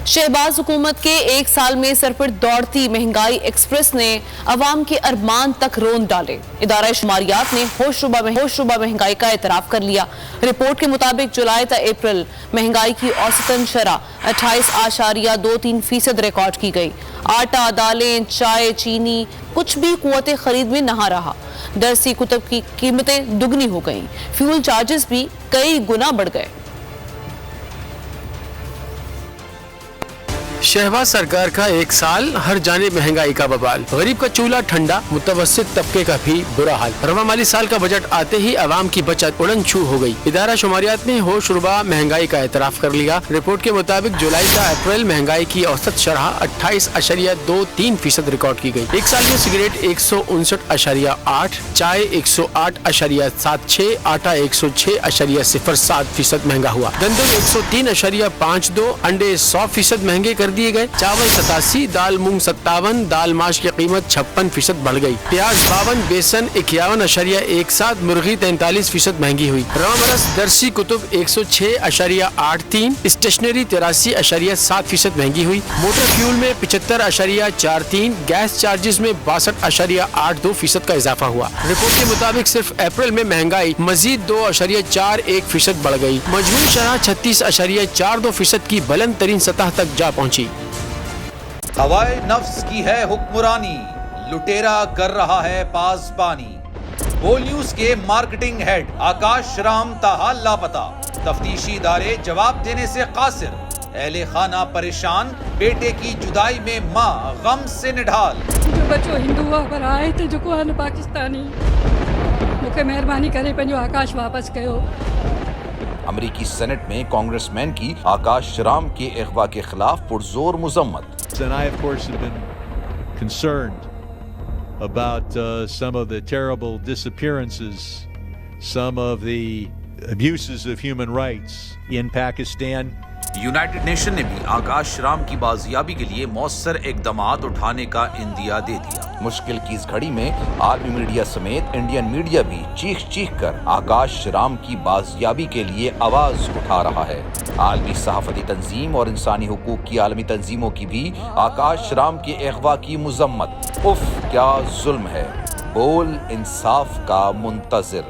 शहबाज हुकूमत के एक साल में सर पर दौड़ती महंगाई एक्सप्रेस ने अवाम के अरमान तक रोंद डाले। इदारा शुमारियात ने होशरुबा महंगाई का एतराफ कर लिया। रिपोर्ट के मुताबिक जुलाई ta अप्रैल महंगाई की औसतन शरह 28.23% रिकॉर्ड की गई। आटा, दालें, चाय, चीनी कुछ भी कुव्वत खरीद में नहा रहा। दरसी कुतुब की कीमतें दुगनी हो गईं। फ्यूल चार्जेस भी कई गुना बढ़ गए। शहबाज सरकार का एक साल, हर जाने महंगाई का बवाल, गरीब का चूल्हा ठंडा, मुतवस्सित तबके का भी बुरा हाल। रवा माली साल का बजट आते ही अवाम की बचत उड़न छू हो गई। इदारा शुमारियात ने होशरुबा महंगाई का एतराफ कर लिया। रिपोर्ट के मुताबिक जुलाई ta अप्रैल महंगाई की औसत शरह 28.23% रिकॉर्ड की गई। एक साल में सिगरेट 159.8, चाय 108.76, आटा 106.07% महंगा हुआ। गंदम 103.52, अंडे 100% महंगे कर दिए गए। चावल 87, दाल मूंग 57, दाल माश की कीमत 56% बढ़ गई। प्याज 52, बेसन 51.17, मुर्गी 43% महंगी हुई। रवामरस दरसी कुतुब 106.83, स्टेशनरी 83.7% महंगी हुई। मोटर फ्यूल में 75.43, गैस चार्जेस में 62.82% का इजाफा हुआ। रिपोर्ट के मुताबिक सिर्फ अप्रैल में महंगाई मजीद 2.41% बढ़ गई। मजमूई शरह 36.42% की बुलंद तरीन सतह तक जा पहुंची। हवाए नफ्स की है हुक्मरानी, लुटेरा कर रहा है पासबानी। बोल न्यूज के मार्केटिंग हेड आकाश राम ताहा लापता, तफ्तीशी इदारे जवाब देने से कासिर। अहले खाना परेशान, बेटे की जुदाई में माँ गम से निढाल। जो बच्चो हिंदू पर आए थे जो को पाकिस्तानी, मुझे मेहरबानी करे पंहिंजो आकाश वापस कयो। अमरीकी सेनेट में कांग्रेसमैन की आकाश राम के अगवा के खिलाफ पुरजोर मुजम्मत। And I, of course, have been concerned about some of the terrible disappearances, some of the abuses of human rights in Pakistan. United nation ने भी आकाश राम की बाजियाबी के लिए मौसर इकदामात उठाने का इंदिया दे दिया। मुश्किल की इस घड़ी में आर्मी मीडिया समेत इंडियन मीडिया भी चीख चीख कर आकाश राम की बाजियाबी के लिए आवाज उठा रहा है। आलमी सहाफती तंजीम और इंसानी हुकूक की आलमी तंजीमों की भी आकाश राम के अगवा की मुजम्मत। उफ क्या जुल्म है, बोल इंसाफ का मुंतजिर।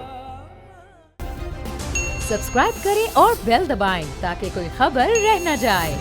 सब्सक्राइब करें और बेल दबाएं ताकि कोई खबर रह न जाए।